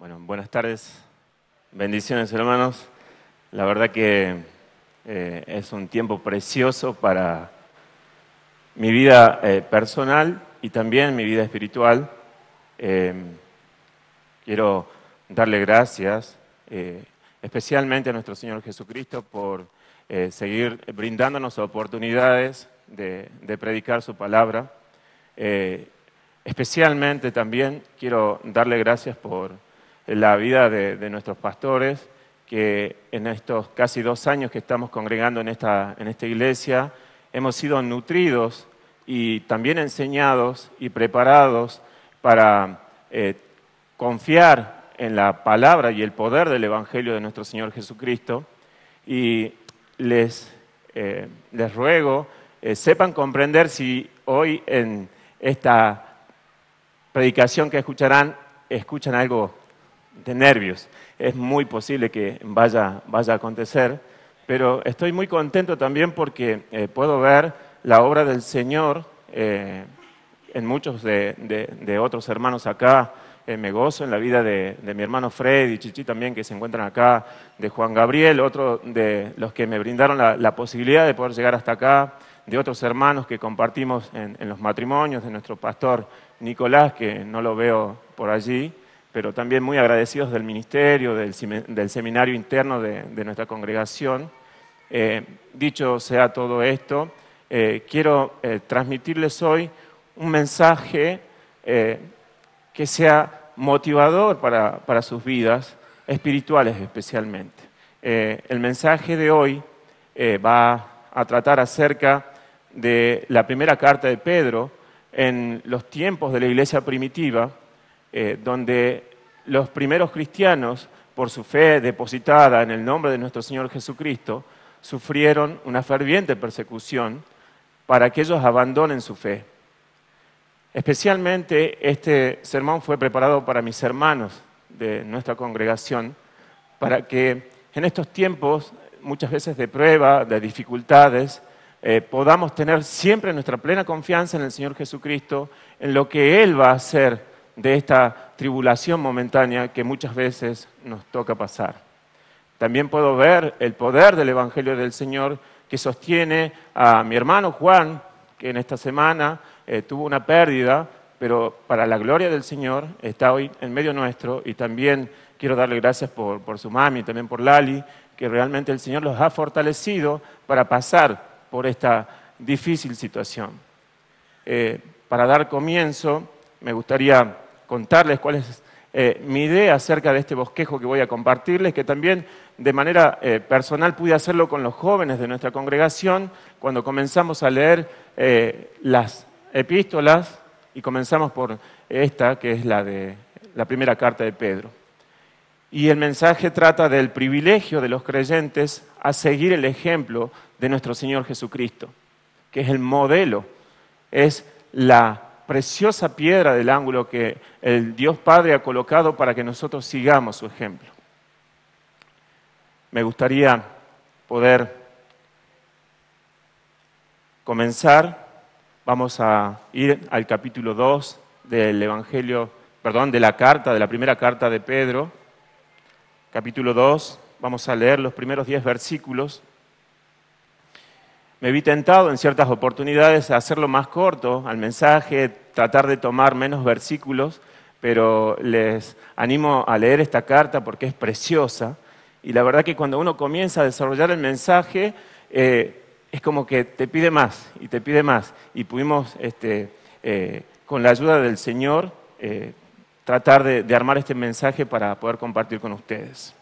Bueno, buenas tardes, bendiciones hermanos. La verdad que es un tiempo precioso para mi vida personal y también mi vida espiritual. Eh, Quiero darle gracias especialmente a nuestro Señor Jesucristo por seguir brindándonos oportunidades de predicar su palabra. Especialmente también quiero darle gracias por la vida de nuestros pastores, que en estos casi 2 años que estamos congregando en esta iglesia, hemos sido nutridos y también enseñados y preparados para confiar en la palabra y el poder del Evangelio de nuestro Señor Jesucristo. Y les ruego, sepan comprender si hoy en esta predicación que escuchan algo de nervios. Es muy posible que vaya a acontecer, pero estoy muy contento también porque puedo ver la obra del Señor en muchos de otros hermanos acá. Me gozo en la vida de mi hermano Fred y Chichi también, que se encuentran acá, de Juan Gabriel, otro de los que me brindaron la posibilidad de poder llegar hasta acá, de otros hermanos que compartimos en los matrimonios, de nuestro pastor Nicolás, que no lo veo por allí, pero también muy agradecidos del ministerio, del seminario interno de nuestra congregación. Dicho sea todo esto, quiero transmitirles hoy un mensaje que sea motivador para sus vidas, espirituales especialmente. El mensaje de hoy va a tratar acerca de la primera carta de Pedro en los tiempos de la iglesia primitiva, donde los primeros cristianos, por su fe depositada en el nombre de nuestro Señor Jesucristo, sufrieron una ferviente persecución para que ellos abandonen su fe. Especialmente este sermón fue preparado para mis hermanos de nuestra congregación, para que en estos tiempos, muchas veces de prueba, de dificultades, podamos tener siempre nuestra plena confianza en el Señor Jesucristo, en lo que Él va a hacer de esta tribulación momentánea que muchas veces nos toca pasar. También puedo ver el poder del Evangelio del Señor que sostiene a mi hermano Juan, que en esta semana tuvo una pérdida, pero para la gloria del Señor está hoy en medio nuestro, y también quiero darle gracias por su mami y también por Lali, que realmente el Señor los ha fortalecido para pasar por esta difícil situación. Para dar comienzo, me gustaría contarles cuál es mi idea acerca de este bosquejo que voy a compartirles, que también de manera personal pude hacerlo con los jóvenes de nuestra congregación cuando comenzamos a leer las epístolas, y comenzamos por esta, que es la de la primera carta de Pedro. Y el mensaje trata del privilegio de los creyentes a seguir el ejemplo de nuestro Señor Jesucristo, que es el modelo, es la preciosa piedra del ángulo que el Dios Padre ha colocado para que nosotros sigamos su ejemplo. Me gustaría poder comenzar. Vamos a ir al capítulo 2 del Evangelio, de la primera carta de Pedro. Capítulo 2, vamos a leer los primeros 10 versículos. Me vi tentado en ciertas oportunidades a hacerlo más corto al mensaje, tratar de tomar menos versículos, pero les animo a leer esta carta porque es preciosa. Y la verdad que cuando uno comienza a desarrollar el mensaje, es como que te pide más y te pide más. Y pudimos, con la ayuda del Señor, tratar de armar este mensaje para poder compartir con ustedes.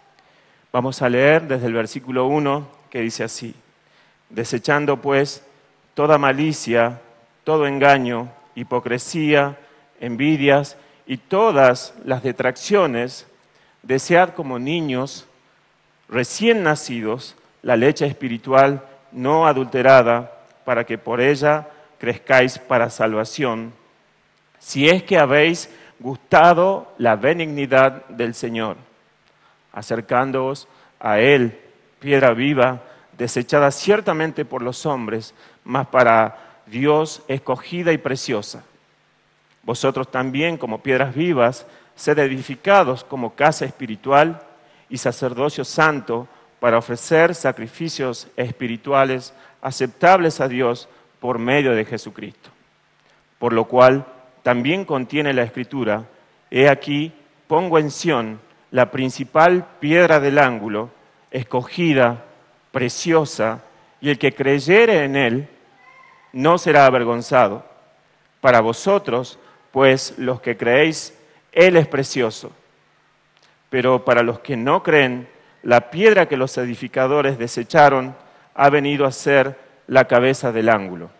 Vamos a leer desde el versículo 1, que dice así: desechando pues toda malicia, todo engaño, hipocresía, envidias y todas las detracciones, desead como niños recién nacidos la leche espiritual no adulterada, para que por ella crezcáis para salvación, si es que habéis gustado la benignidad del Señor, acercándoos a Él, piedra viva, desechada ciertamente por los hombres, mas para Dios escogida y preciosa. Vosotros también, como piedras vivas, sed edificados como casa espiritual y sacerdocio santo para ofrecer sacrificios espirituales aceptables a Dios por medio de Jesucristo. Por lo cual también contiene la Escritura: he aquí, pongo en Sión la principal piedra del ángulo, escogida, preciosa, y el que creyere en él no será avergonzado. Para vosotros, pues los que creéis, él es precioso. Pero para los que no creen, la piedra que los edificadores desecharon ha venido a ser la cabeza del ángulo,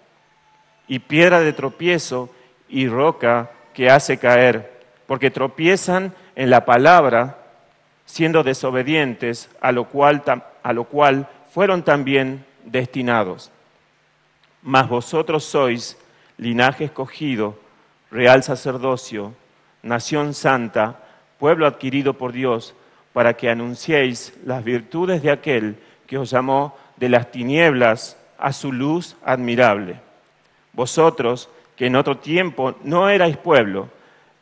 y piedra de tropiezo y roca que hace caer, porque tropiezan en la palabra, siendo desobedientes, a lo cual fueron también destinados. Mas vosotros sois linaje escogido, real sacerdocio, nación santa, pueblo adquirido por Dios, para que anunciéis las virtudes de aquel que os llamó de las tinieblas a su luz admirable. Vosotros, que en otro tiempo no erais pueblo,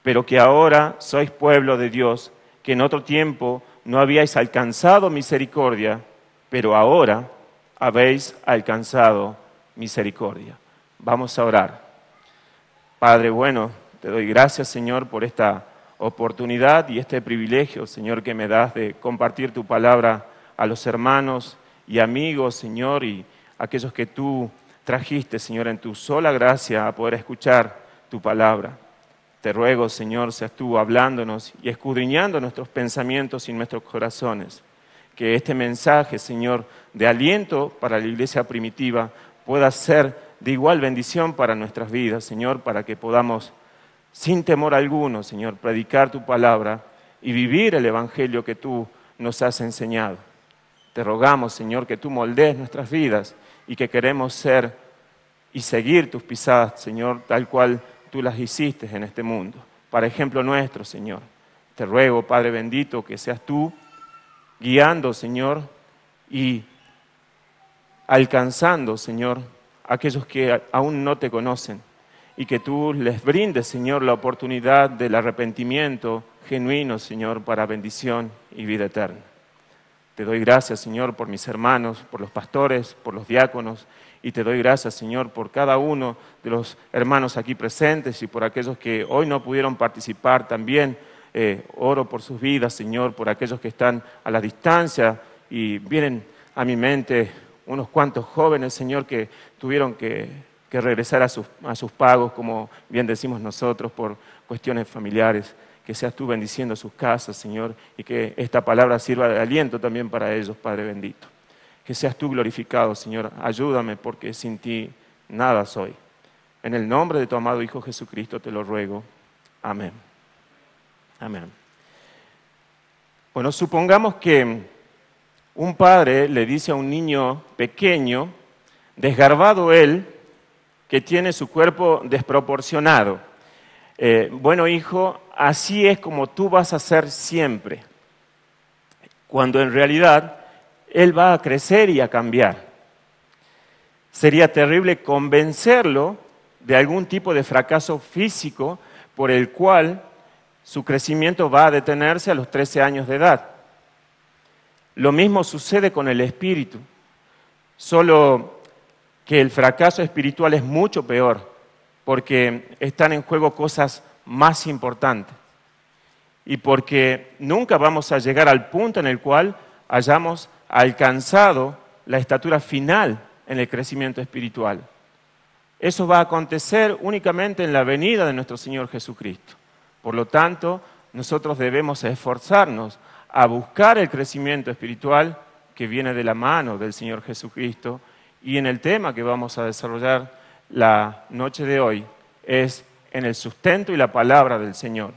pero que ahora sois pueblo de Dios, que en otro tiempo no habíais alcanzado misericordia, pero ahora habéis alcanzado misericordia. Vamos a orar. Padre bueno, te doy gracias, Señor, por esta oportunidad y este privilegio, Señor, que me das de compartir tu palabra a los hermanos y amigos, Señor, y aquellos que tú trajiste, Señor, en tu sola gracia a poder escuchar tu palabra. Te ruego, Señor, seas tú hablándonos y escudriñando nuestros pensamientos y nuestros corazones. Que este mensaje, Señor, de aliento para la iglesia primitiva pueda ser de igual bendición para nuestras vidas, Señor, para que podamos, sin temor alguno, Señor, predicar tu palabra y vivir el evangelio que tú nos has enseñado. Te rogamos, Señor, que tú moldees nuestras vidas y que queremos ser y seguir tus pisadas, Señor, tal cual tú las hiciste en este mundo. Para ejemplo nuestro, Señor. Te ruego, Padre bendito, que seas tú guiando, Señor, y alcanzando, Señor, a aquellos que aún no te conocen, y que tú les brindes, Señor, la oportunidad del arrepentimiento genuino, Señor, para bendición y vida eterna. Te doy gracias, Señor, por mis hermanos, por los pastores, por los diáconos, y te doy gracias, Señor, por cada uno de los hermanos aquí presentes y por aquellos que hoy no pudieron participar también. Oro por sus vidas, Señor, por aquellos que están a la distancia, y vienen a mi mente unos cuantos jóvenes, Señor, que tuvieron que regresar a sus pagos, como bien decimos nosotros, por cuestiones familiares. Que seas tú bendiciendo sus casas, Señor, y que esta palabra sirva de aliento también para ellos, Padre bendito. Que seas tú glorificado, Señor. Ayúdame, porque sin ti nada soy. En el nombre de tu amado Hijo Jesucristo te lo ruego. Amén. Amén. Bueno, supongamos que un padre le dice a un niño pequeño, desgarbado él, que tiene su cuerpo desproporcionado: bueno, hijo, así es como tú vas a ser siempre. Cuando en realidad él va a crecer y a cambiar. Sería terrible convencerlo de algún tipo de fracaso físico por el cual su crecimiento va a detenerse a los 13 años de edad. Lo mismo sucede con el espíritu, solo que el fracaso espiritual es mucho peor, porque están en juego cosas más importantes y porque nunca vamos a llegar al punto en el cual hayamos alcanzado la estatura final en el crecimiento espiritual. Eso va a acontecer únicamente en la venida de nuestro Señor Jesucristo. Por lo tanto, nosotros debemos esforzarnos a buscar el crecimiento espiritual que viene de la mano del Señor Jesucristo, y en el tema que vamos a desarrollar la noche de hoy es en el sustento y la palabra del Señor.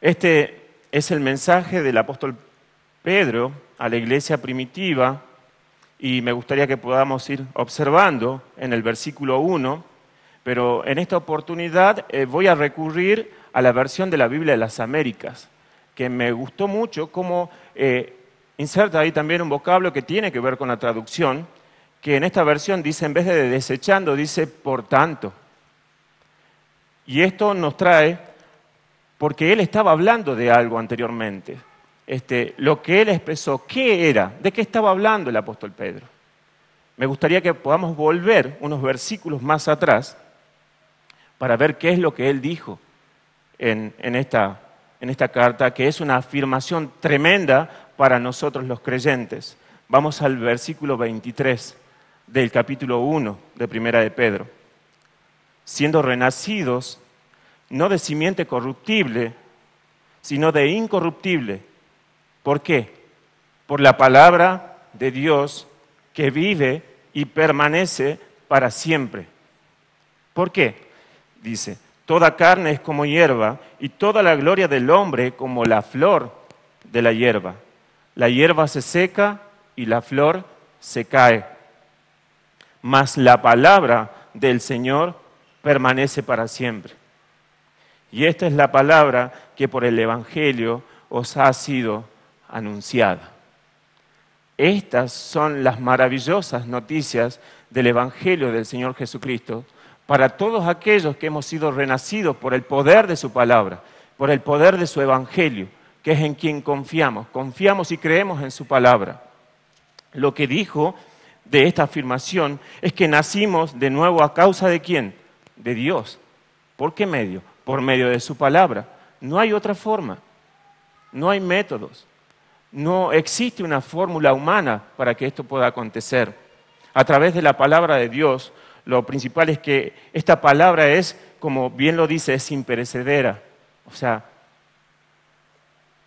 Este es el mensaje del apóstol Pedro a la iglesia primitiva, y me gustaría que podamos ir observando en el versículo 1, pero en esta oportunidad voy a recurrir a la versión de la Biblia de las Américas, que me gustó mucho cómo inserta ahí también un vocablo que tiene que ver con la traducción, que en esta versión dice, en vez de desechando, dice por tanto. Y esto nos trae porque él estaba hablando de algo anteriormente. Lo que él expresó, ¿qué era? ¿De qué estaba hablando el apóstol Pedro? Me gustaría que podamos volver unos versículos más atrás para ver qué es lo que él dijo en esta carta, que es una afirmación tremenda para nosotros los creyentes. Vamos al versículo 23 del capítulo 1 de Primera de Pedro. Siendo renacidos, no de simiente corruptible, sino de incorruptible. ¿Por qué? Por la palabra de Dios que vive y permanece para siempre. ¿Por qué? Dice, toda carne es como hierba y toda la gloria del hombre como la flor de la hierba. La hierba se seca y la flor se cae. Mas la palabra del Señor permanece para siempre. Y esta es la palabra que por el Evangelio os ha sido anunciada. Estas son las maravillosas noticias del Evangelio del Señor Jesucristo para todos aquellos que hemos sido renacidos por el poder de su palabra, por el poder de su Evangelio, que es en quien confiamos. Confiamos y creemos en su palabra. Lo que dijo de esta afirmación es que nacimos de nuevo a causa de ¿quién? De Dios. ¿Por qué medio? Por medio de su palabra. No hay otra forma. No hay métodos. No existe una fórmula humana para que esto pueda acontecer. A través de la palabra de Dios, lo principal es que esta palabra es, como bien lo dice, es imperecedera. O sea,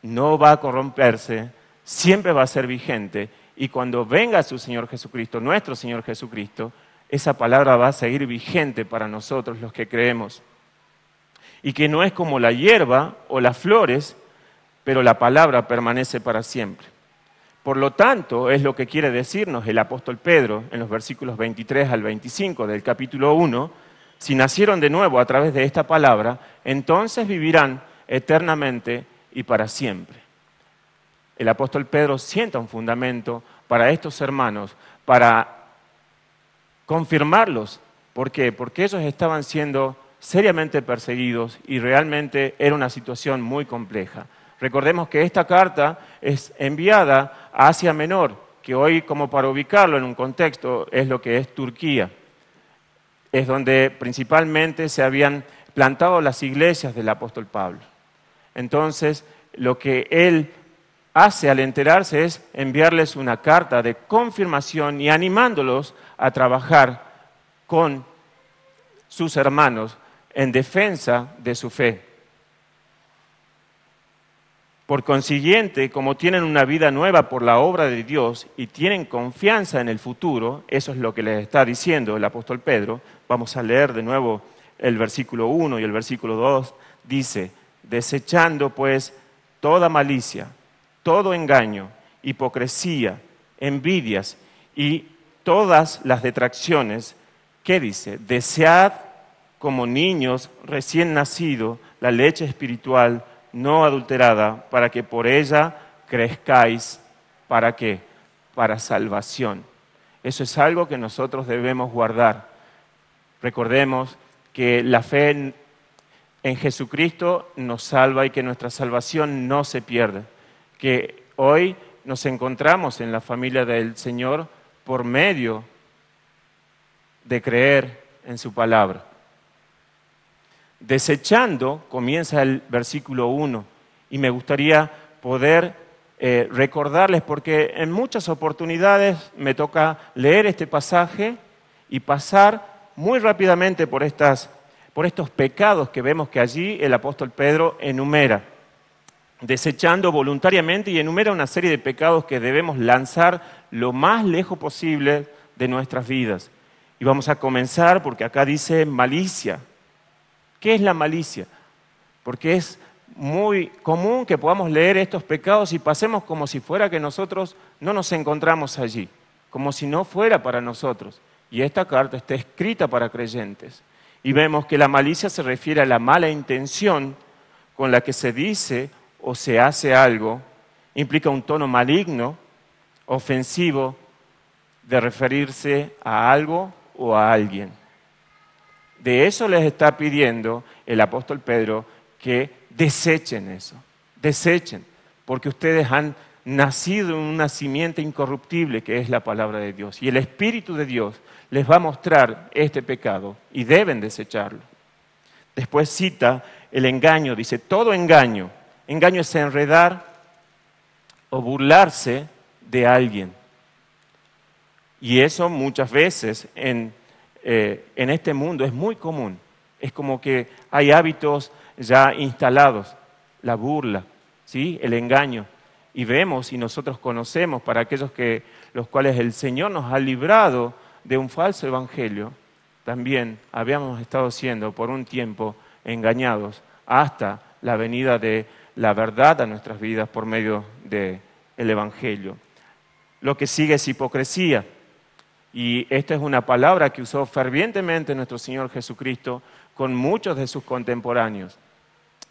no va a corromperse, siempre va a ser vigente. Y cuando venga su Señor Jesucristo, nuestro Señor Jesucristo, esa palabra va a seguir vigente para nosotros los que creemos. Y que no es como la hierba o las flores, pero la palabra permanece para siempre. Por lo tanto, es lo que quiere decirnos el apóstol Pedro en los versículos 23 al 25 del capítulo 1, si nacieron de nuevo a través de esta palabra, entonces vivirán eternamente y para siempre. El apóstol Pedro sienta un fundamento para estos hermanos, para confirmarlos. ¿Por qué? Porque ellos estaban siendo seriamente perseguidos y realmente era una situación muy compleja. Recordemos que esta carta es enviada a Asia Menor, que hoy, como para ubicarlo en un contexto, es lo que es Turquía. Es donde principalmente se habían plantado las iglesias del apóstol Pablo. Entonces, lo que él hace al enterarse es enviarles una carta de confirmación y animándolos a trabajar con sus hermanos en defensa de su fe. Por consiguiente, como tienen una vida nueva por la obra de Dios y tienen confianza en el futuro, eso es lo que les está diciendo el apóstol Pedro. Vamos a leer de nuevo el versículo 1 y el versículo 2. Dice, desechando pues toda malicia, todo engaño, hipocresía, envidias y todas las detracciones, ¿qué dice? Desead como niños recién nacidos la leche espiritual no adulterada, para que por ella crezcáis. ¿Para qué? Para salvación. Eso es algo que nosotros debemos guardar. Recordemos que la fe en Jesucristo nos salva y que nuestra salvación no se pierde. Que hoy nos encontramos en la familia del Señor por medio de creer en su palabra. Desechando, comienza el versículo 1, y me gustaría poder recordarles, porque en muchas oportunidades me toca leer este pasaje y pasar muy rápidamente por estos pecados que vemos que allí el apóstol Pedro enumera, desechando voluntariamente y enumera una serie de pecados que debemos lanzar lo más lejos posible de nuestras vidas. Y vamos a comenzar porque acá dice malicia. ¿Qué es la malicia? Porque es muy común que podamos leer estos pecados y pasemos como si fuera que nosotros no nos encontramos allí, como si no fuera para nosotros. Y esta carta está escrita para creyentes. Y vemos que la malicia se refiere a la mala intención con la que se dice o se hace algo, implica un tono maligno, ofensivo, de referirse a algo o a alguien. De eso les está pidiendo el apóstol Pedro que desechen eso, desechen, porque ustedes han nacido en una simiente incorruptible que es la palabra de Dios. Y el Espíritu de Dios les va a mostrar este pecado y deben desecharlo. Después cita el engaño, dice, todo engaño. Engaño es enredar o burlarse de alguien. Y eso muchas veces en este mundo es muy común. Es como que hay hábitos ya instalados, la burla, ¿sí? El engaño. Y vemos y nosotros conocemos para aquellos los cuales el Señor nos ha librado de un falso evangelio, también habíamos estado siendo por un tiempo engañados hasta la venida de la verdad a nuestras vidas por medio del evangelio. Lo que sigue es hipocresía. Y esta es una palabra que usó fervientemente nuestro Señor Jesucristo con muchos de sus contemporáneos.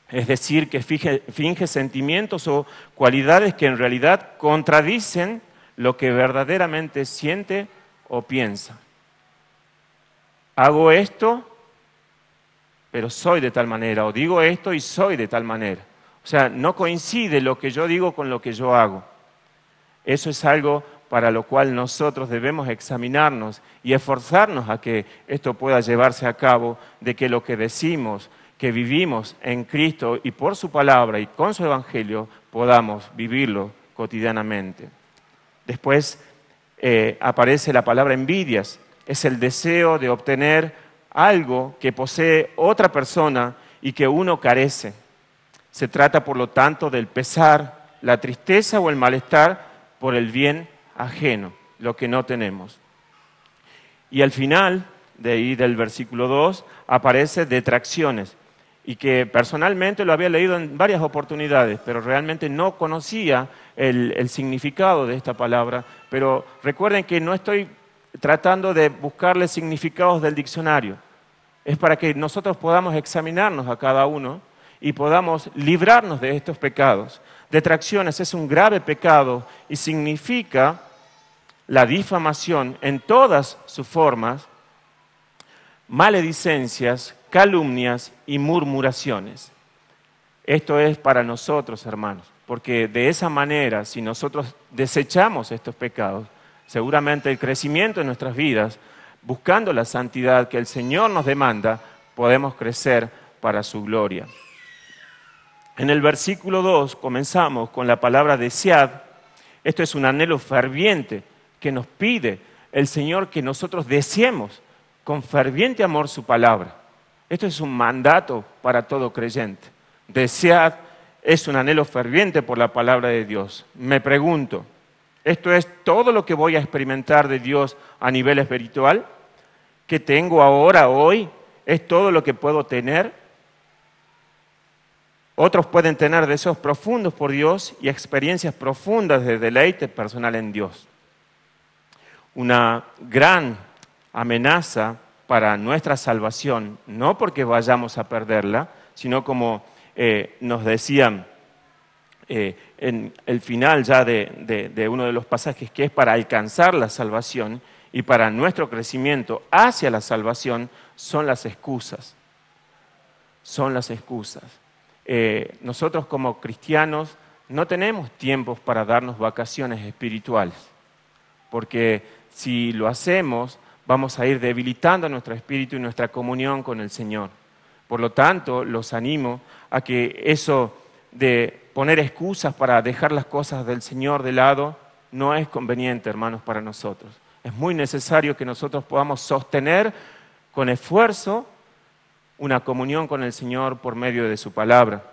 Es decir, que finge sentimientos o cualidades que en realidad contradicen lo que verdaderamente siente o piensa. Hago esto, pero soy de tal manera, o digo esto y soy de tal manera. O sea, no coincide lo que yo digo con lo que yo hago. Eso es algo para lo cual nosotros debemos examinarnos y esforzarnos a que esto pueda llevarse a cabo, de que lo que decimos, que vivimos en Cristo y por su palabra y con su evangelio, podamos vivirlo cotidianamente. Después aparece la palabra envidias. Es el deseo de obtener algo que posee otra persona y que uno carece. Se trata, por lo tanto, del pesar, la tristeza o el malestar por el bien ajeno, lo que no tenemos. Y al final, de ahí del versículo 2, aparece detracciones, y que personalmente lo había leído en varias oportunidades, pero realmente no conocía el significado de esta palabra. Pero recuerden que no estoy tratando de buscarle significados del diccionario. Es para que nosotros podamos examinarnos a cada uno y podamos librarnos de estos pecados. Detracciones es un grave pecado y significa la difamación en todas sus formas, maledicencias, calumnias y murmuraciones. Esto es para nosotros, hermanos, porque de esa manera, si nosotros desechamos estos pecados, seguramente el crecimiento en nuestras vidas, buscando la santidad que el Señor nos demanda, podemos crecer para su gloria. En el versículo 2 comenzamos con la palabra desead. Esto es un anhelo ferviente que nos pide el Señor que nosotros deseemos con ferviente amor su palabra. Esto es un mandato para todo creyente. Desead es un anhelo ferviente por la palabra de Dios. Me pregunto, ¿esto es todo lo que voy a experimentar de Dios a nivel espiritual? ¿Que tengo ahora, hoy? ¿Es todo lo que puedo tener? Otros pueden tener deseos profundos por Dios y experiencias profundas de deleite personal en Dios. Una gran amenaza para nuestra salvación, no porque vayamos a perderla, sino como nos decían en el final ya de uno de los pasajes, que es para alcanzar la salvación y para nuestro crecimiento hacia la salvación, son las excusas. Son las excusas. Nosotros como cristianos no tenemos tiempos para darnos vacaciones espirituales, porque si lo hacemos, vamos a ir debilitando nuestro espíritu y nuestra comunión con el Señor. Por lo tanto, los animo a que eso de poner excusas para dejar las cosas del Señor de lado no es conveniente, hermanos, para nosotros. Es muy necesario que nosotros podamos sostener con esfuerzo una comunión con el Señor por medio de su palabra.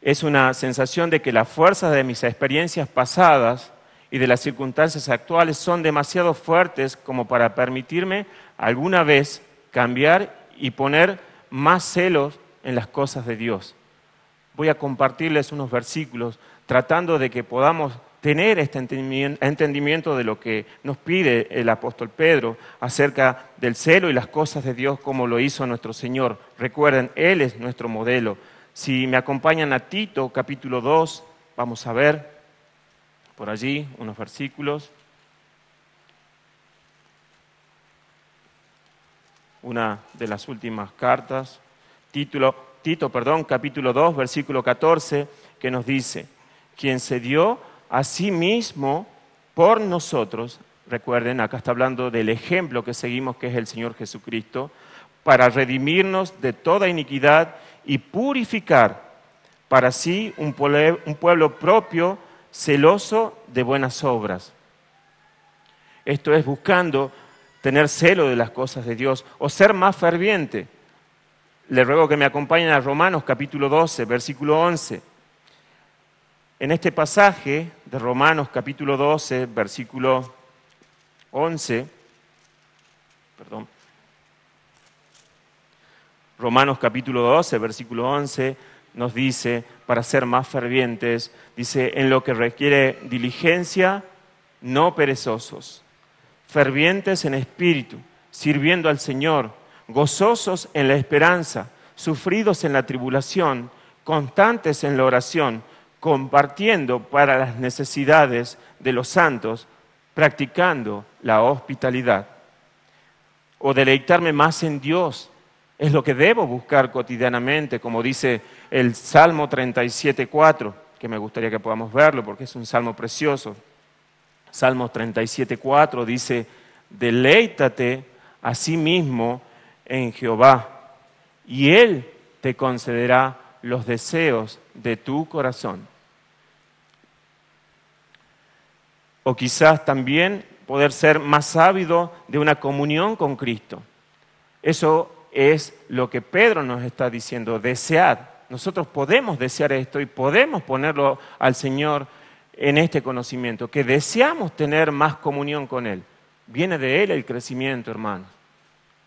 Es una sensación de que las fuerzas de mis experiencias pasadas y de las circunstancias actuales son demasiado fuertes como para permitirme alguna vez cambiar y poner más celos en las cosas de Dios. Voy a compartirles unos versículos tratando de que podamos tener este entendimiento de lo que nos pide el apóstol Pedro acerca del celo y las cosas de Dios como lo hizo nuestro Señor. Recuerden, Él es nuestro modelo. Si me acompañan a Tito, capítulo 2, vamos a ver por allí unos versículos. Una de las últimas cartas. Tito, capítulo 2, versículo 14, que nos dice, quien se dio a sí mismo por nosotros, recuerden, acá está hablando del ejemplo que seguimos, que es el Señor Jesucristo, para redimirnos de toda iniquidad y purificar para sí un pueblo propio, celoso de buenas obras. Esto es buscando tener celo de las cosas de Dios o ser más ferviente. Le ruego que me acompañen a Romanos capítulo 12, versículo 11. En este pasaje de Romanos capítulo 12, versículo 11, Romanos capítulo 12, versículo 11, nos dice, para ser más fervientes, dice, en lo que requiere diligencia, no perezosos, fervientes en espíritu, sirviendo al Señor, gozosos en la esperanza, sufridos en la tribulación, constantes en la oración, compartiendo para las necesidades de los santos, practicando la hospitalidad. O deleitarme más en Dios, es lo que debo buscar cotidianamente, como dice el Salmo 37:4, que me gustaría que podamos verlo porque es un salmo precioso. Salmo 37:4 dice, deleítate a sí mismo en Jehová, y Él te concederá los deseos de tu corazón. O quizás también poder ser más ávido de una comunión con Cristo. Eso es lo que Pedro nos está diciendo, desead. Nosotros podemos desear esto y podemos ponerlo al Señor en este conocimiento, que deseamos tener más comunión con Él. Viene de Él el crecimiento, hermanos.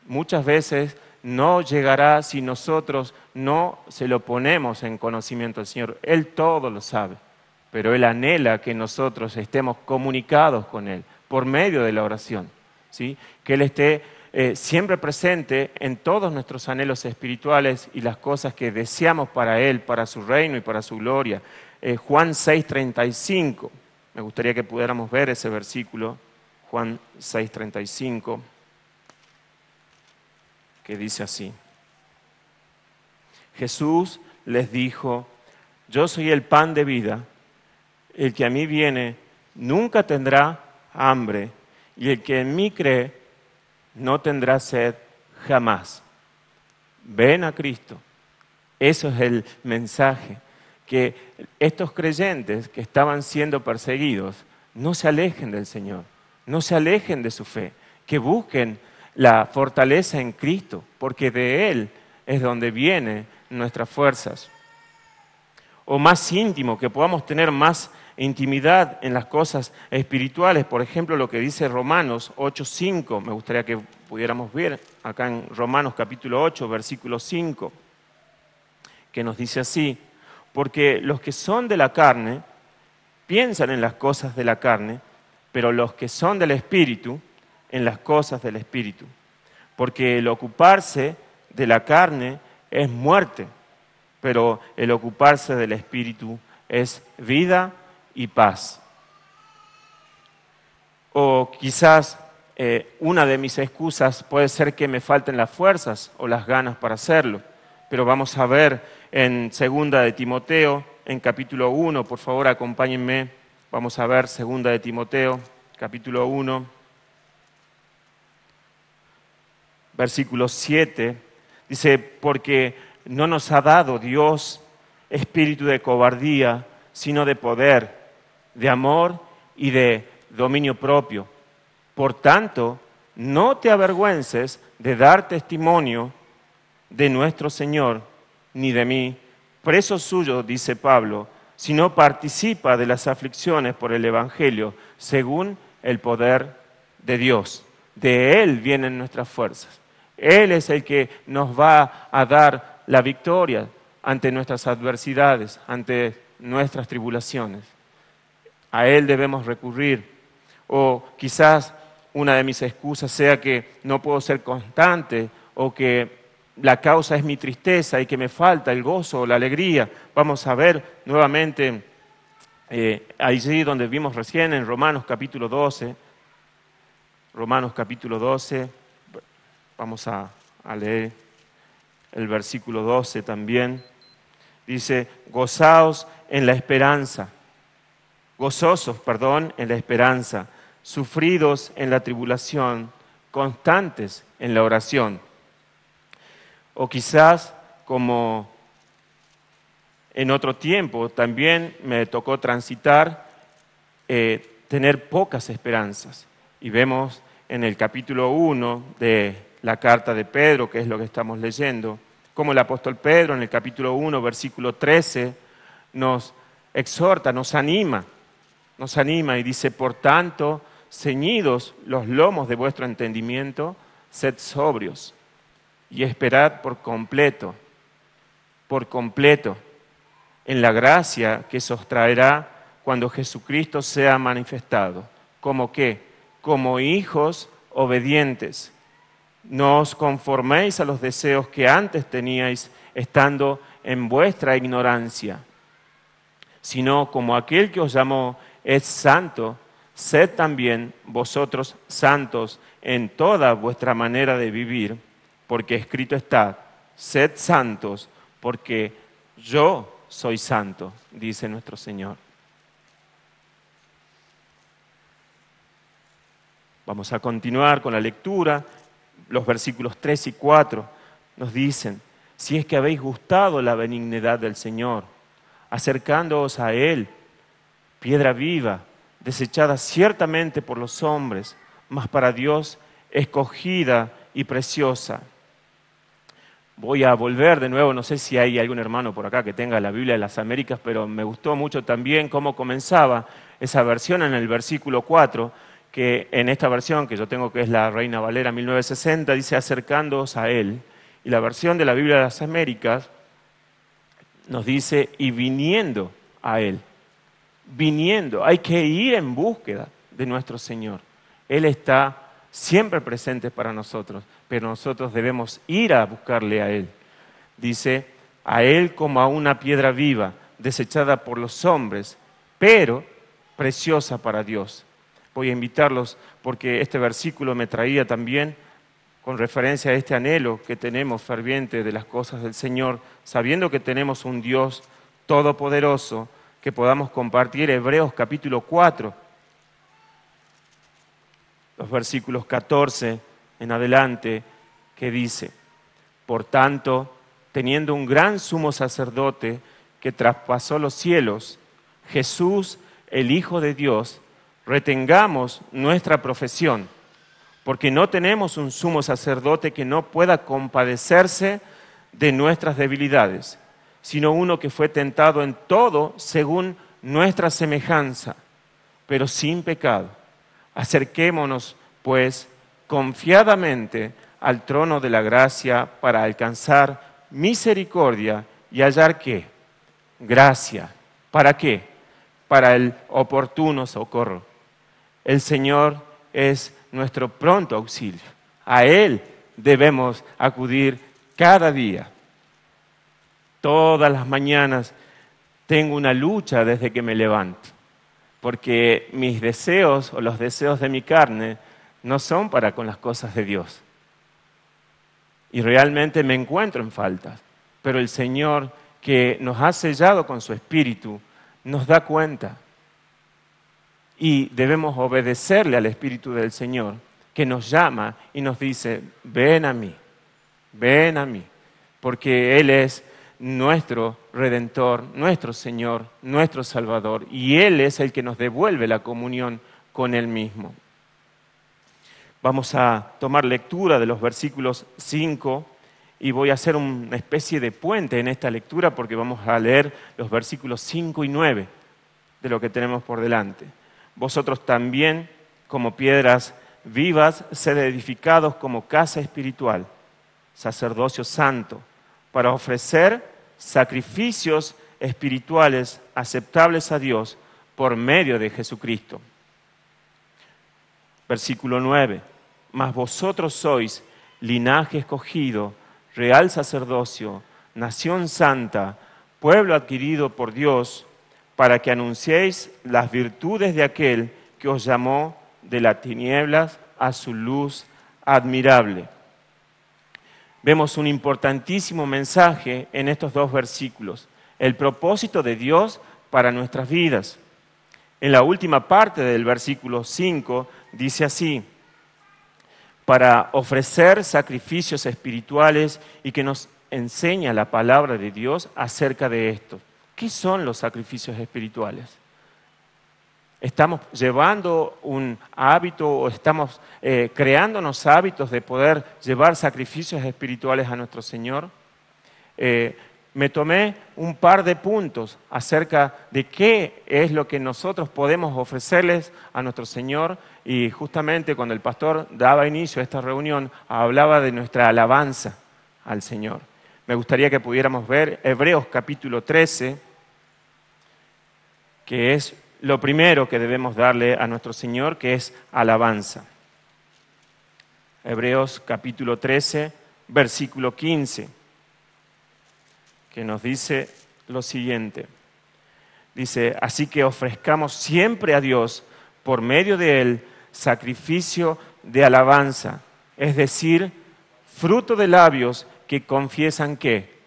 Muchas veces no llegará si nosotros no se lo ponemos en conocimiento al Señor. Él todo lo sabe, pero Él anhela que nosotros estemos comunicados con Él por medio de la oración, ¿sí? Que Él esté siempre presente en todos nuestros anhelos espirituales y las cosas que deseamos para Él, para su reino y para su gloria. Juan 6:35, me gustaría que pudiéramos ver ese versículo, Juan 6:35, que dice así. Jesús les dijo, yo soy el pan de vida, el que a mí viene nunca tendrá hambre, y el que en mí cree no tendrá sed jamás. Ven a Cristo. Eso es el mensaje, que estos creyentes que estaban siendo perseguidos no se alejen del Señor, no se alejen de su fe, que busquen la fortaleza en Cristo, porque de Él es donde vienen nuestras fuerzas. O más íntimo, que podamos tener más intimidad en las cosas espirituales, por ejemplo, lo que dice Romanos 8:5, me gustaría que pudiéramos ver acá en Romanos capítulo 8, versículo 5, que nos dice así, porque los que son de la carne piensan en las cosas de la carne, pero los que son del Espíritu, en las cosas del Espíritu. Porque el ocuparse de la carne es muerte, pero el ocuparse del Espíritu es vida y paz. O quizás una de mis excusas puede ser que me falten las fuerzas o las ganas para hacerlo, pero vamos a ver en 2 de Timoteo, en capítulo 1, por favor acompáñenme, vamos a ver 2 de Timoteo, capítulo 1, versículo 7, dice, porque no nos ha dado Dios espíritu de cobardía, sino de poder, de amor y de dominio propio. Por tanto, no te avergüences de dar testimonio de nuestro Señor, ni de mí, preso suyo, dice Pablo, sino participa de las aflicciones por el Evangelio, según el poder de Dios. De Él vienen nuestras fuerzas. Él es el que nos va a dar la victoria ante nuestras adversidades, ante nuestras tribulaciones. A Él debemos recurrir. O quizás una de mis excusas sea que no puedo ser constante o que la causa es mi tristeza y que me falta el gozo o la alegría. Vamos a ver nuevamente allí donde vimos recién en Romanos capítulo 12. Romanos capítulo 12, vamos a leer el versículo 12 también. Dice, gozosos en la esperanza, sufridos en la tribulación, constantes en la oración. O quizás, como en otro tiempo, también me tocó transitar, tener pocas esperanzas. Y vemos en el capítulo 1 de la carta de Pedro, que es lo que estamos leyendo, como el apóstol Pedro en el capítulo 1, versículo 13, nos exhorta, nos anima y dice, por tanto, ceñidos los lomos de vuestro entendimiento, sed sobrios y esperad por completo, en la gracia que se os traerá cuando Jesucristo sea manifestado. ¿Cómo qué? Como hijos obedientes. No os conforméis a los deseos que antes teníais estando en vuestra ignorancia, sino como aquel que os llamó es santo, sed también vosotros santos en toda vuestra manera de vivir, porque escrito está, sed santos, porque yo soy santo, dice nuestro Señor. Vamos a continuar con la lectura. Los versículos 3 y 4 nos dicen, si es que habéis gustado la benignidad del Señor, acercándoos a Él, piedra viva, desechada ciertamente por los hombres, mas para Dios escogida y preciosa. Voy a volver de nuevo, no sé si hay algún hermano por acá que tenga la Biblia de las Américas, pero me gustó mucho también cómo comenzaba esa versión en el versículo 4, que en esta versión, que yo tengo que es la Reina Valera 1960, dice acercándoos a Él. Y la versión de la Biblia de las Américas nos dice y viniendo a Él. Viniendo, hay que ir en búsqueda de nuestro Señor. Él está siempre presente para nosotros, pero nosotros debemos ir a buscarle a Él. Dice, a Él como a una piedra viva, desechada por los hombres, pero preciosa para Dios. Voy a invitarlos porque este versículo me traía también con referencia a este anhelo que tenemos ferviente de las cosas del Señor, sabiendo que tenemos un Dios todopoderoso, que podamos compartir Hebreos capítulo 4, los versículos 14 en adelante, que dice, por tanto, teniendo un gran sumo sacerdote que traspasó los cielos, Jesús, el Hijo de Dios, retengamos nuestra profesión, porque no tenemos un sumo sacerdote que no pueda compadecerse de nuestras debilidades, sino uno que fue tentado en todo según nuestra semejanza, pero sin pecado. Acerquémonos, pues, confiadamente al trono de la gracia para alcanzar misericordia y hallar ¿qué? Gracia. ¿Para qué? Para el oportuno socorro. El Señor es nuestro pronto auxilio. A Él debemos acudir cada día. Todas las mañanas tengo una lucha desde que me levanto, porque mis deseos o los deseos de mi carne no son para con las cosas de Dios. Y realmente me encuentro en faltas, pero el Señor que nos ha sellado con su Espíritu nos da cuenta. Y debemos obedecerle al Espíritu del Señor, que nos llama y nos dice, ven a mí, porque Él es nuestro Redentor, nuestro Señor, nuestro Salvador, y Él es el que nos devuelve la comunión con Él mismo. Vamos a tomar lectura de los versículos 5 y voy a hacer una especie de puente en esta lectura porque vamos a leer los versículos 5 y 9 de lo que tenemos por delante. Vosotros también, como piedras vivas, sed edificados como casa espiritual, sacerdocio santo, para ofrecer sacrificios espirituales aceptables a Dios por medio de Jesucristo. Versículo 9. Mas vosotros sois linaje escogido, real sacerdocio, nación santa, pueblo adquirido por Dios, para que anunciéis las virtudes de aquel que os llamó de las tinieblas a su luz admirable. Vemos un importantísimo mensaje en estos dos versículos, el propósito de Dios para nuestras vidas. En la última parte del versículo 5 dice así: para ofrecer sacrificios espirituales, y que nos enseña la palabra de Dios acerca de esto. ¿Qué son los sacrificios espirituales? ¿Estamos llevando un hábito o estamos creándonos hábitos de poder llevar sacrificios espirituales a nuestro Señor? Me tomé un par de puntos acerca de qué es lo que nosotros podemos ofrecerles a nuestro Señor, y justamente cuando el pastor daba inicio a esta reunión hablaba de nuestra alabanza al Señor. Me gustaría que pudiéramos ver Hebreos capítulo 13, que es lo primero que debemos darle a nuestro Señor, que es alabanza. Hebreos capítulo 13, versículo 15, que nos dice lo siguiente. Dice: así que ofrezcamos siempre a Dios, por medio de Él, sacrificio de alabanza, es decir, fruto de labios que confiesan ¿qué?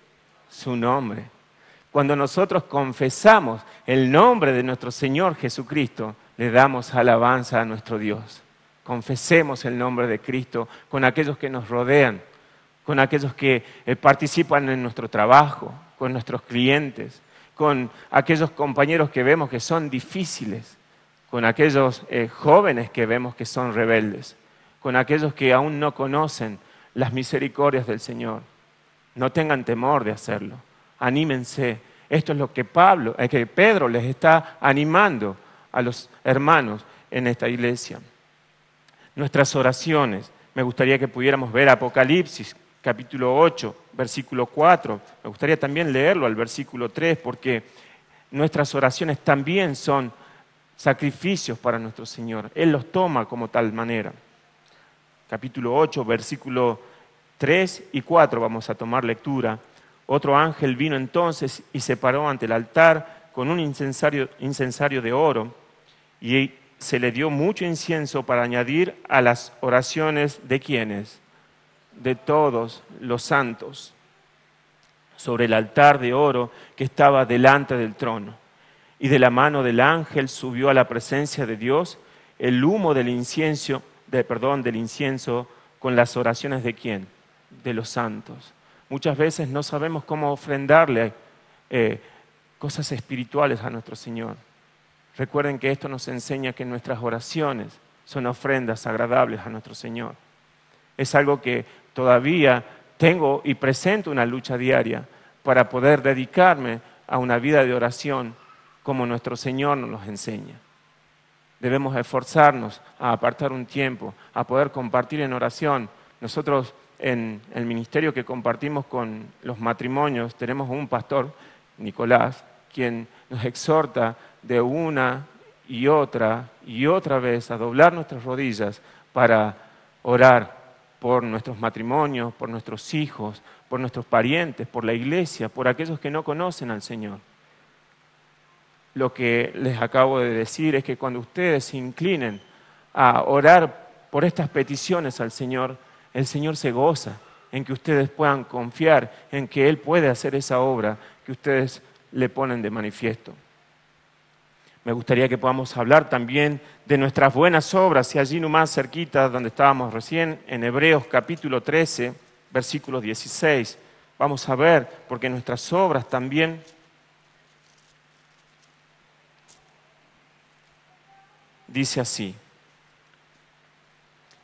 Su nombre. Cuando nosotros confesamos el nombre de nuestro Señor Jesucristo, le damos alabanza a nuestro Dios. Confesemos el nombre de Cristo con aquellos que nos rodean, con aquellos que participan en nuestro trabajo, con nuestros clientes, con aquellos compañeros que vemos que son difíciles, con aquellos jóvenes que vemos que son rebeldes, con aquellos que aún no conocen las misericordias del Señor. No tengan temor de hacerlo. Anímense. Esto es lo que Pedro les está animando a los hermanos en esta iglesia. Nuestras oraciones. Me gustaría que pudiéramos ver Apocalipsis, capítulo 8, versículo 4. Me gustaría también leerlo al versículo 3, porque nuestras oraciones también son sacrificios para nuestro Señor. Él los toma como tal manera. Capítulo 8, versículo 3 y 4 vamos a tomar lectura. Otro ángel vino entonces y se paró ante el altar con un incensario de oro, y se le dio mucho incienso para añadir a las oraciones de ¿quiénes? De todos los santos, sobre el altar de oro que estaba delante del trono. Y de la mano del ángel subió a la presencia de Dios el humo del incienso con las oraciones de ¿quién? De los santos. Muchas veces no sabemos cómo ofrendarle cosas espirituales a nuestro Señor. Recuerden que esto nos enseña que nuestras oraciones son ofrendas agradables a nuestro Señor. Es algo que todavía tengo y presento una lucha diaria para poder dedicarme a una vida de oración como nuestro Señor nos los enseña. Debemos esforzarnos a apartar un tiempo, a poder compartir en oración. Nosotros en el ministerio que compartimos con los matrimonios tenemos un pastor, Nicolás, quien nos exhorta de una y otra vez a doblar nuestras rodillas para orar por nuestros matrimonios, por nuestros hijos, por nuestros parientes, por la iglesia, por aquellos que no conocen al Señor. Lo que les acabo de decir es que cuando ustedes se inclinen a orar por estas peticiones al Señor, el Señor se goza en que ustedes puedan confiar en que Él puede hacer esa obra que ustedes le ponen de manifiesto. Me gustaría que podamos hablar también de nuestras buenas obras, y allí nomás cerquita donde estábamos recién, en Hebreos capítulo 13, versículo 16. Vamos a ver, porque nuestras obras también dice así.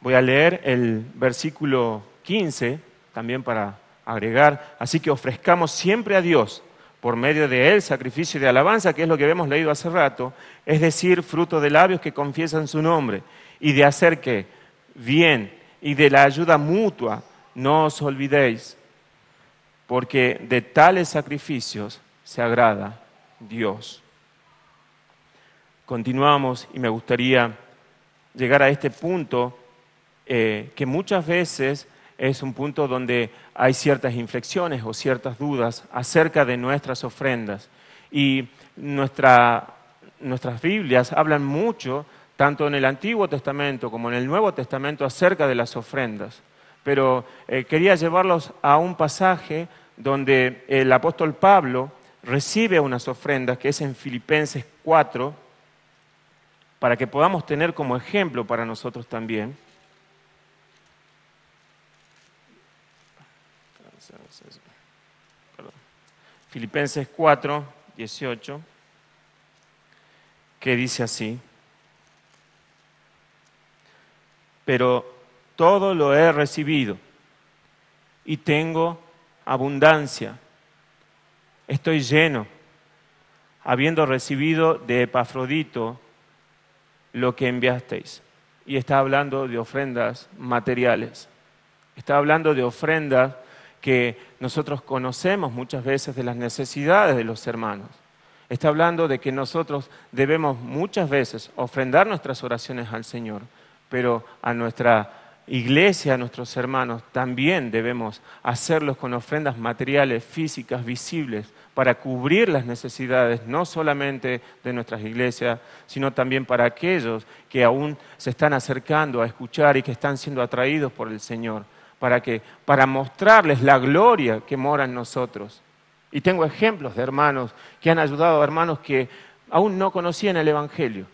Voy a leer el versículo 15, también para agregar. Así que ofrezcamos siempre a Dios, por medio de Él, sacrificio de alabanza, que es lo que hemos leído hace rato, es decir, fruto de labios que confiesan su nombre, y de hacer que bien, y de la ayuda mutua, no os olvidéis, porque de tales sacrificios se agrada Dios. Continuamos, y me gustaría llegar a este punto, que muchas veces es un punto donde hay ciertas inflexiones o ciertas dudas acerca de nuestras ofrendas. Y nuestras Biblias hablan mucho, tanto en el Antiguo Testamento como en el Nuevo Testamento, acerca de las ofrendas. pero quería llevarlos a un pasaje donde el apóstol Pablo recibe unas ofrendas, que es en Filipenses 4, para que podamos tener como ejemplo para nosotros también. Filipenses 4, 18, que dice así: pero todo lo he recibido y tengo abundancia. Estoy lleno, habiendo recibido de Epafrodito lo que enviasteis. Y está hablando de ofrendas materiales. Está hablando de ofrendas que nosotros conocemos muchas veces de las necesidades de los hermanos. Está hablando de que nosotros debemos muchas veces ofrendar nuestras oraciones al Señor, pero a nuestra iglesia, a nuestros hermanos, también debemos hacerlos con ofrendas materiales, físicas, visibles, para cubrir las necesidades no solamente de nuestras iglesias, sino también para aquellos que aún se están acercando a escuchar y que están siendo atraídos por el Señor, para mostrarles la gloria que mora en nosotros. Y tengo ejemplos de hermanos que han ayudado a hermanos que aún no conocían el Evangelio,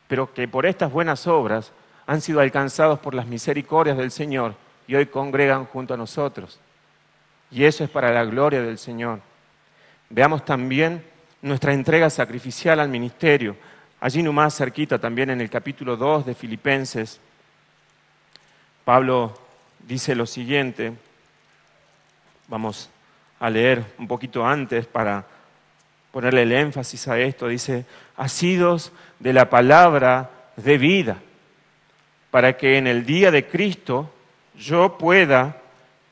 pero que por estas buenas obras han sido alcanzados por las misericordias del Señor y hoy congregan junto a nosotros. Y eso es para la gloria del Señor. Veamos también nuestra entrega sacrificial al ministerio. Allí nomás cerquita, también en el capítulo 2 de Filipenses, Pablo dice lo siguiente. Vamos a leer un poquito antes para ponerle el énfasis a esto. Dice: asidos de la palabra de vida, para que en el día de Cristo yo pueda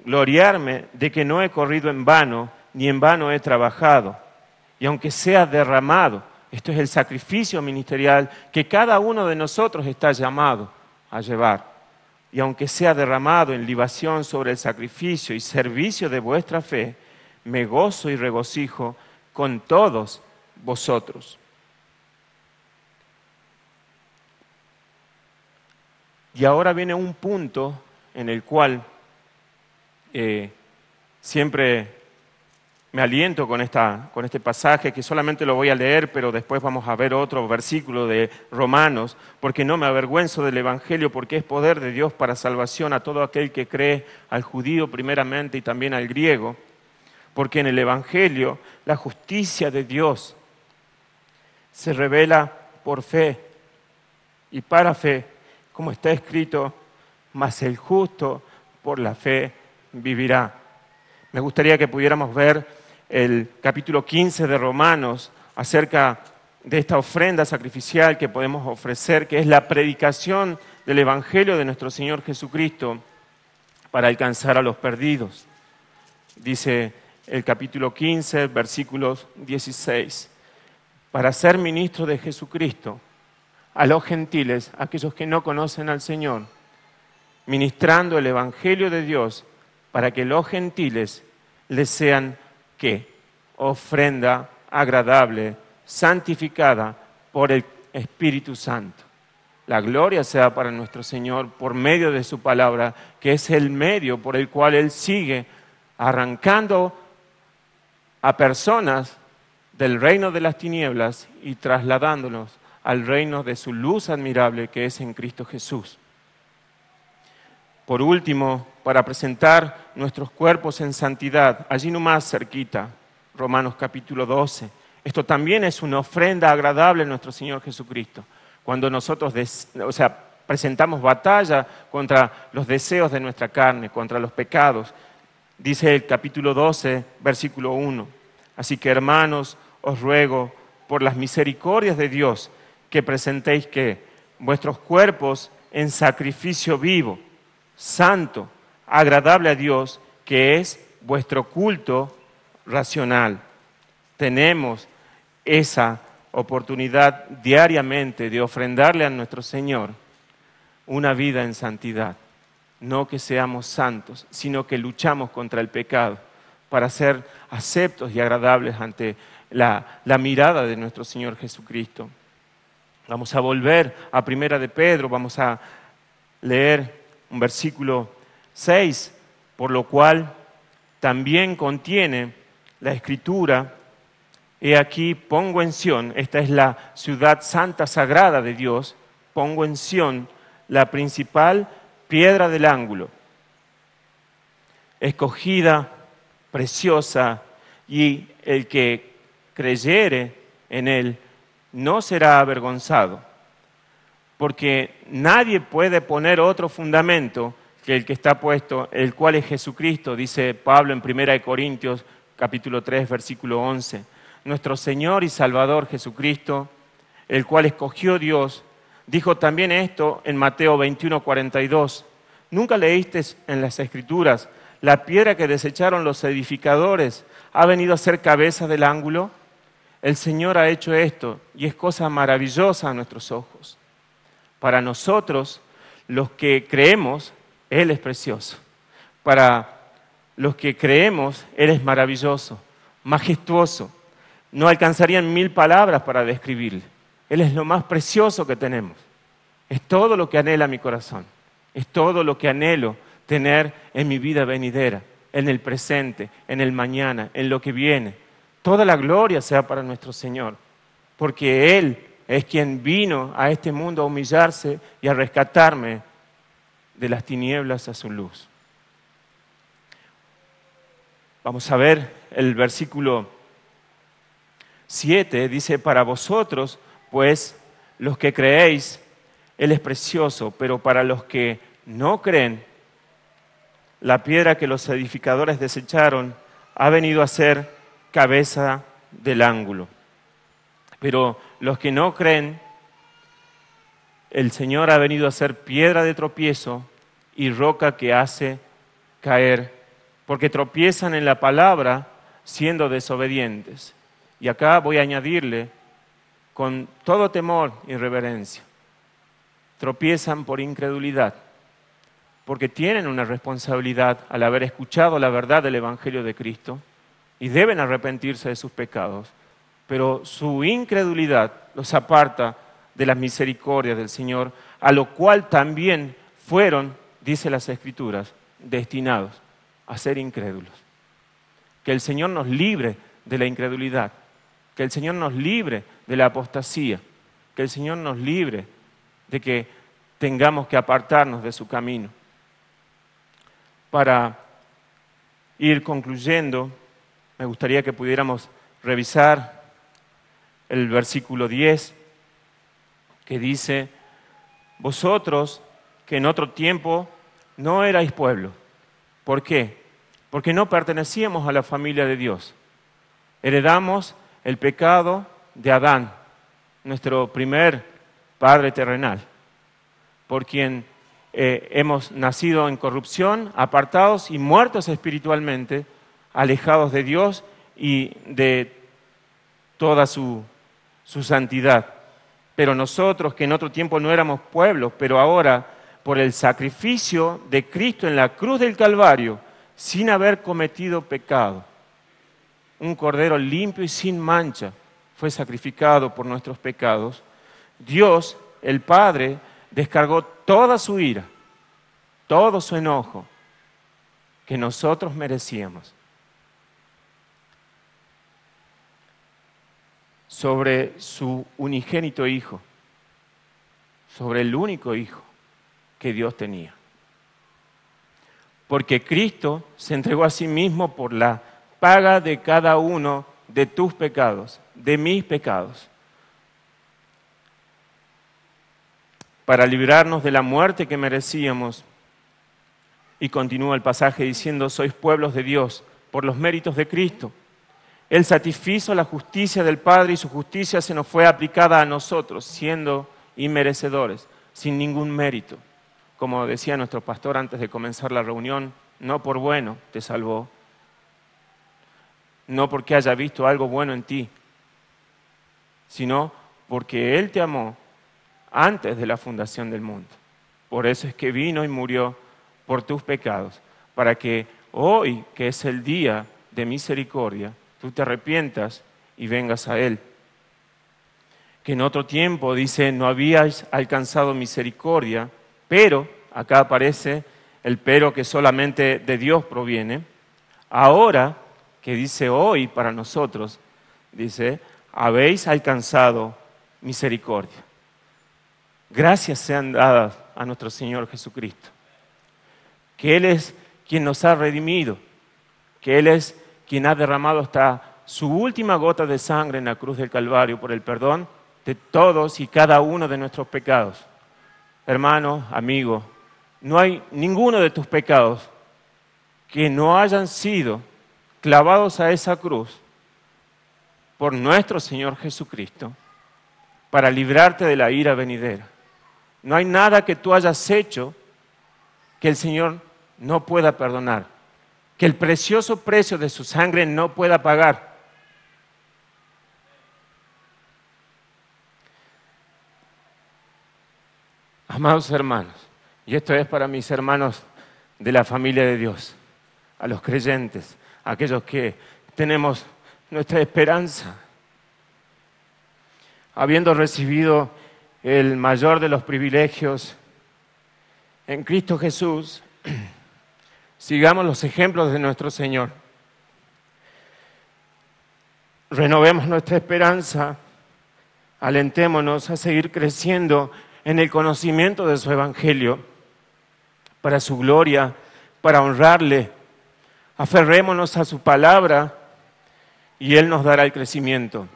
gloriarme de que no he corrido en vano, ni en vano he trabajado. Y aunque sea derramado, esto es el sacrificio ministerial que cada uno de nosotros está llamado a llevar. Y aunque sea derramado en libación sobre el sacrificio y servicio de vuestra fe, me gozo y regocijo con todos vosotros. Y ahora viene un punto en el cual siempre me aliento con este pasaje, que solamente lo voy a leer, pero después vamos a ver otro versículo de Romanos, porque no me avergüenzo del Evangelio, porque es poder de Dios para salvación a todo aquel que cree, al judío primeramente y también al griego, porque en el Evangelio la justicia de Dios se revela por fe y para fe, como está escrito: mas el justo por la fe vivirá. Me gustaría que pudiéramos ver el capítulo 15 de Romanos acerca de esta ofrenda sacrificial que podemos ofrecer, que es la predicación del Evangelio de nuestro Señor Jesucristo para alcanzar a los perdidos. Dice el capítulo 15, versículos 16: para ser ministro de Jesucristo a los gentiles, aquellos que no conocen al Señor, ministrando el Evangelio de Dios, para que los gentiles les sean, ¿qué? Ofrenda agradable, santificada por el Espíritu Santo. La gloria sea para nuestro Señor por medio de su palabra, que es el medio por el cual Él sigue arrancando a personas del reino de las tinieblas y trasladándolos al reino de su luz admirable, que es en Cristo Jesús. Por último, para presentar nuestros cuerpos en santidad, allí nomás cerquita, Romanos capítulo 12. Esto también es una ofrenda agradable a nuestro Señor Jesucristo. Cuando nosotros presentamos batalla contra los deseos de nuestra carne, contra los pecados, dice el capítulo 12, versículo 1. Así que, hermanos, os ruego por las misericordias de Dios que presentéis que vuestros cuerpos en sacrificio vivo, santo, agradable a Dios, que es vuestro culto racional. Tenemos esa oportunidad diariamente de ofrendarle a nuestro Señor una vida en santidad. No que seamos santos, sino que luchamos contra el pecado para ser aceptos y agradables ante la mirada de nuestro Señor Jesucristo. Vamos a volver a Primera de Pedro, vamos a leer un versículo 6, por lo cual también contiene la Escritura: he aquí, pongo en Sión, esta es la ciudad santa sagrada de Dios, pongo en Sión la principal piedra del ángulo, escogida, preciosa, y el que creyere en él no será avergonzado, porque nadie puede poner otro fundamento que el que está puesto, el cual es Jesucristo, dice Pablo en 1 Corintios capítulo 3, versículo 11. Nuestro Señor y Salvador Jesucristo, el cual escogió Dios, dijo también esto en Mateo 21, 42. ¿Nunca leíste en las Escrituras: la piedra que desecharon los edificadores ha venido a ser cabeza del ángulo? El Señor ha hecho esto y es cosa maravillosa a nuestros ojos. Para nosotros, los que creemos, Él es precioso. Para los que creemos, Él es maravilloso, majestuoso. No alcanzarían 1000 palabras para describirle. Él es lo más precioso que tenemos. Es todo lo que anhela mi corazón. Es todo lo que anhelo tener en mi vida venidera, en el presente, en el mañana, en lo que viene. Toda la gloria sea para nuestro Señor, porque Él es quien vino a este mundo a humillarse y a rescatarme de las tinieblas a su luz. Vamos a ver el versículo 7, dice: para vosotros, pues, los que creéis, Él es precioso, pero para los que no creen, la piedra que los edificadores desecharon ha venido a ser cabeza del ángulo. Pero los que no creen, el Señor ha venido a ser piedra de tropiezo y roca que hace caer, porque tropiezan en la palabra siendo desobedientes. Y acá voy a añadirle, con todo temor y reverencia, tropiezan por incredulidad, porque tienen una responsabilidad al haber escuchado la verdad del Evangelio de Cristo y deben arrepentirse de sus pecados, pero su incredulidad los aparta de las misericordias del Señor, a lo cual también fueron, dice las Escrituras, destinados a ser incrédulos. Que el Señor nos libre de la incredulidad, que el Señor nos libre de la apostasía, que el Señor nos libre de que tengamos que apartarnos de su camino. Para ir concluyendo, me gustaría que pudiéramos revisar el versículo 10, que dice: vosotros que en otro tiempo no erais pueblo. ¿Por qué? Porque no pertenecíamos a la familia de Dios. Heredamos el pecado de Adán, nuestro primer padre terrenal, por quien hemos nacido en corrupción, apartados y muertos espiritualmente, alejados de Dios y de toda su santidad. Pero nosotros, que en otro tiempo no éramos pueblos, pero ahora, por el sacrificio de Cristo en la cruz del Calvario, sin haber cometido pecado, un cordero limpio y sin mancha fue sacrificado por nuestros pecados, Dios, el Padre, descargó toda su ira, todo su enojo que nosotros merecíamos sobre su unigénito Hijo, sobre el único Hijo que Dios tenía. Porque Cristo se entregó a sí mismo por la paga de cada uno de tus pecados, de mis pecados, para librarnos de la muerte que merecíamos. Y continúa el pasaje diciendo: sois pueblos de Dios por los méritos de Cristo. Él satisfizo la justicia del Padre y su justicia se nos fue aplicada a nosotros, siendo inmerecedores, sin ningún mérito. Como decía nuestro pastor antes de comenzar la reunión, no por bueno te salvó, no porque haya visto algo bueno en ti, sino porque Él te amó antes de la fundación del mundo. Por eso es que vino y murió por tus pecados, para que hoy, que es el día de misericordia, tú te arrepientas y vengas a Él. Que en otro tiempo, dice, no habíais alcanzado misericordia, pero, acá aparece el pero que solamente de Dios proviene. Ahora, que dice hoy para nosotros, dice, habéis alcanzado misericordia. Gracias sean dadas a nuestro Señor Jesucristo, que Él es quien nos ha redimido, que Él es quien ha derramado hasta su última gota de sangre en la cruz del Calvario por el perdón de todos y cada uno de nuestros pecados. Hermano, amigo, no hay ninguno de tus pecados que no hayan sido clavados a esa cruz por nuestro Señor Jesucristo para librarte de la ira venidera. No hay nada que tú hayas hecho que el Señor no pueda perdonar, que el precioso precio de su sangre no pueda pagar. Amados hermanos, y esto es para mis hermanos de la familia de Dios, a los creyentes, a aquellos que tenemos nuestra esperanza, habiendo recibido el mayor de los privilegios en Cristo Jesús, sigamos los ejemplos de nuestro Señor. Renovemos nuestra esperanza, alentémonos a seguir creciendo en el conocimiento de su Evangelio, para su gloria, para honrarle. Aferrémonos a su palabra y Él nos dará el crecimiento.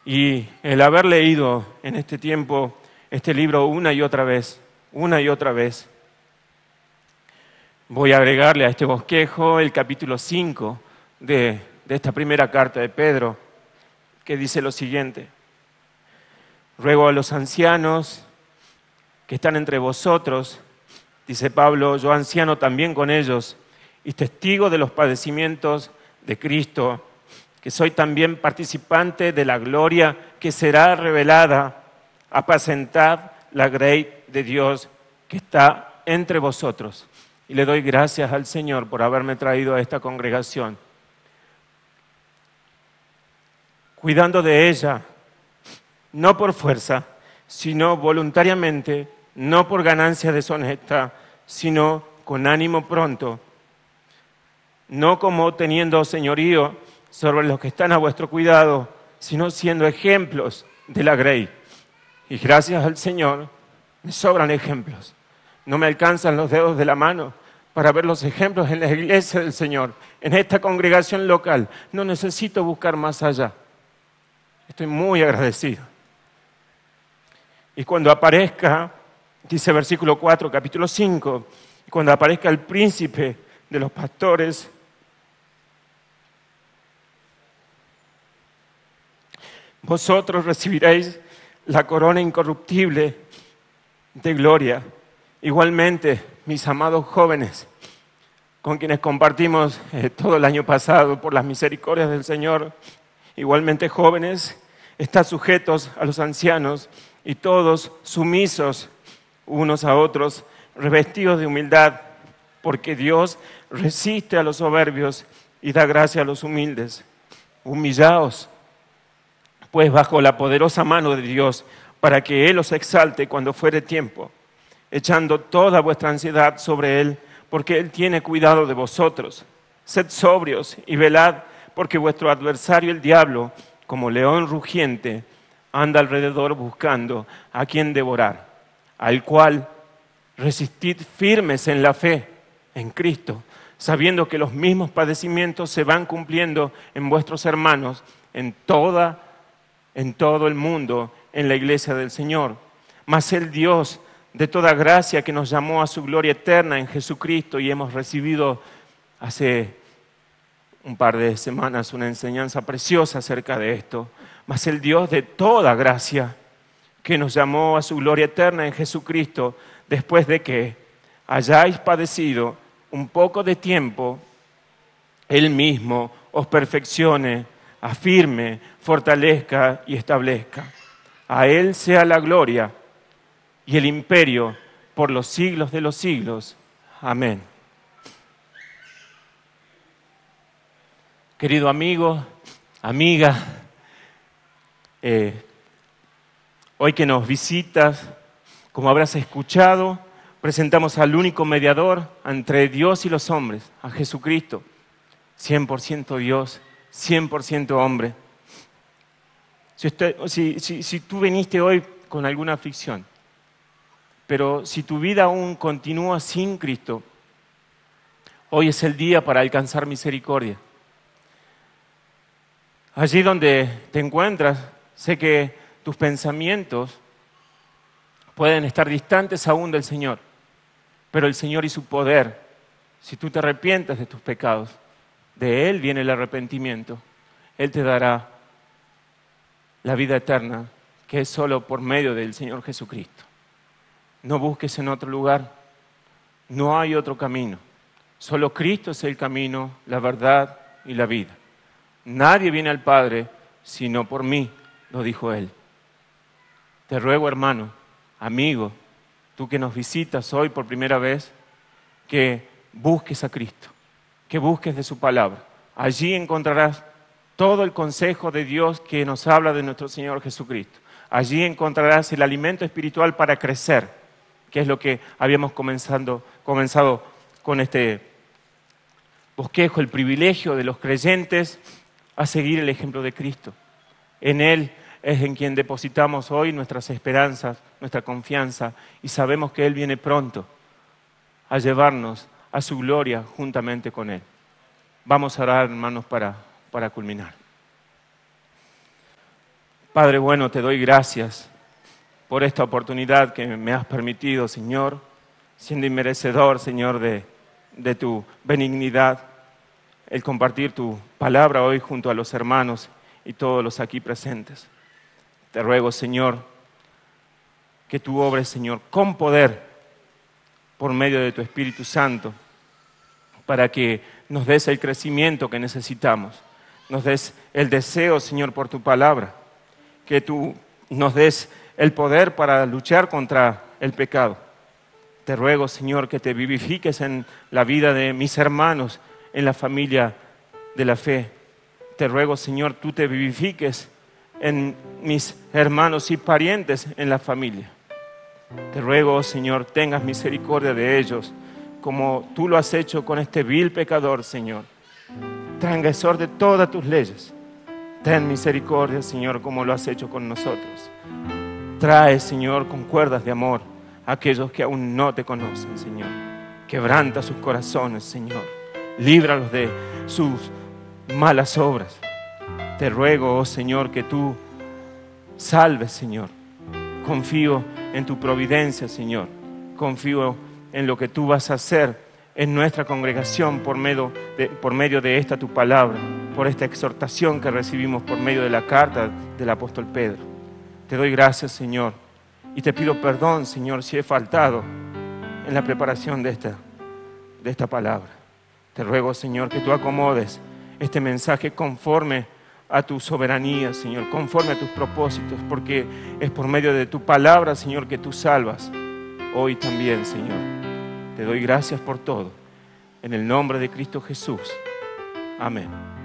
Y el haber leído en este tiempo este libro una y otra vez, voy a agregarle a este bosquejo el capítulo 5 de esta primera carta de Pedro, que dice lo siguiente: ruego a los ancianos que están entre vosotros, dice Pablo, yo anciano también con ellos, y testigo de los padecimientos de Cristo, que soy también participante de la gloria que será revelada, apacentad la grey de Dios que está entre vosotros. Y le doy gracias al Señor por haberme traído a esta congregación, cuidando de ella, no por fuerza, sino voluntariamente, no por ganancia deshonesta, sino con ánimo pronto, no como teniendo señorío sobre los que están a vuestro cuidado, sino siendo ejemplos de la grey. Y gracias al Señor, me sobran ejemplos. No me alcanzan los dedos de la mano para ver los ejemplos en la iglesia del Señor, en esta congregación local. No necesito buscar más allá. Estoy muy agradecido. Y cuando aparezca, dice versículo 4, capítulo 5, y cuando aparezca el príncipe de los pastores, vosotros recibiréis la corona incorruptible de gloria. Igualmente, mis amados jóvenes, con quienes compartimos todo el año pasado por las misericordias del Señor, igualmente jóvenes, están sujetos a los ancianos y todos sumisos unos a otros, revestidos de humildad, porque Dios resiste a los soberbios y da gracia a los humildes. Humillaos, pues, bajo la poderosa mano de Dios, para que Él os exalte cuando fuere tiempo, echando toda vuestra ansiedad sobre Él, porque Él tiene cuidado de vosotros. Sed sobrios y velad, porque vuestro adversario el diablo, como león rugiente, anda alrededor buscando a quien devorar, al cual resistid firmes en la fe, en Cristo, sabiendo que los mismos padecimientos se van cumpliendo en vuestros hermanos en todo el mundo, en la iglesia del Señor. Mas el Dios de toda gracia, que nos llamó a su gloria eterna en Jesucristo, y hemos recibido hace un par de semanas una enseñanza preciosa acerca de esto, mas el Dios de toda gracia, que nos llamó a su gloria eterna en Jesucristo, después de que hayáis padecido un poco de tiempo, Él mismo os perfeccione, afirme, fortalezca y establezca. A Él sea la gloria y el imperio por los siglos de los siglos. Amén. Querido amigo, amiga, hoy que nos visitas, como habrás escuchado, presentamos al único mediador entre Dios y los hombres, a Jesucristo, 100% Dios, 100% hombre. Si tú viniste hoy con alguna aflicción, pero si tu vida aún continúa sin Cristo, hoy es el día para alcanzar misericordia. Allí donde te encuentras, sé que tus pensamientos pueden estar distantes aún del Señor, pero el Señor y su poder, si tú te arrepientes de tus pecados, de Él viene el arrepentimiento. Él te dará la vida eterna, que es solo por medio del Señor Jesucristo. No busques en otro lugar, no hay otro camino. Solo Cristo es el camino, la verdad y la vida. Nadie viene al Padre sino por mí, lo dijo Él. Te ruego, hermano, amigo, tú que nos visitas hoy por primera vez, que busques a Cristo, que busques de su palabra. Allí encontrarás todo el consejo de Dios que nos habla de nuestro Señor Jesucristo. Allí encontrarás el alimento espiritual para crecer, que es lo que habíamos comenzado con este bosquejo, el privilegio de los creyentes a seguir el ejemplo de Cristo. En Él es en quien depositamos hoy nuestras esperanzas, nuestra confianza, y sabemos que Él viene pronto a llevarnos a su gloria juntamente con Él. Vamos a orar, hermanos, para culminar. Padre bueno, te doy gracias por esta oportunidad que me has permitido, Señor, siendo inmerecedor, Señor, de tu benignidad, el compartir tu palabra hoy junto a los hermanos y todos los aquí presentes. Te ruego, Señor, que tú obres, Señor, con poder por medio de tu Espíritu Santo, para que nos des el crecimiento que necesitamos, nos des el deseo, Señor, por tu palabra, que tú nos des el poder para luchar contra el pecado. Te ruego, Señor, que te vivifiques en la vida de mis hermanos, en la familia de la fe. Te ruego, Señor, tú te vivifiques en mis hermanos y parientes en la familia. Te ruego, Señor, tengas misericordia de ellos, como tú lo has hecho con este vil pecador, Señor, transgresor de todas tus leyes. Ten misericordia, Señor, como lo has hecho con nosotros. Trae, Señor, con cuerdas de amor a aquellos que aún no te conocen, Señor. Quebranta sus corazones, Señor. Líbralos de sus malas obras. Te ruego, oh Señor, que tú salves, Señor. Confío en tu providencia, Señor. Confío en lo que tú vas a hacer en nuestra congregación por medio de esta tu palabra, por esta exhortación que recibimos por medio de la carta del apóstol Pedro. Te doy gracias, Señor, y te pido perdón, Señor, si he faltado en la preparación de esta palabra. Te ruego, Señor, que tú acomodes este mensaje conforme a tu soberanía, Señor, conforme a tus propósitos, porque es por medio de tu palabra, Señor, que tú salvas hoy también, Señor. Te doy gracias por todo. En el nombre de Cristo Jesús. Amén.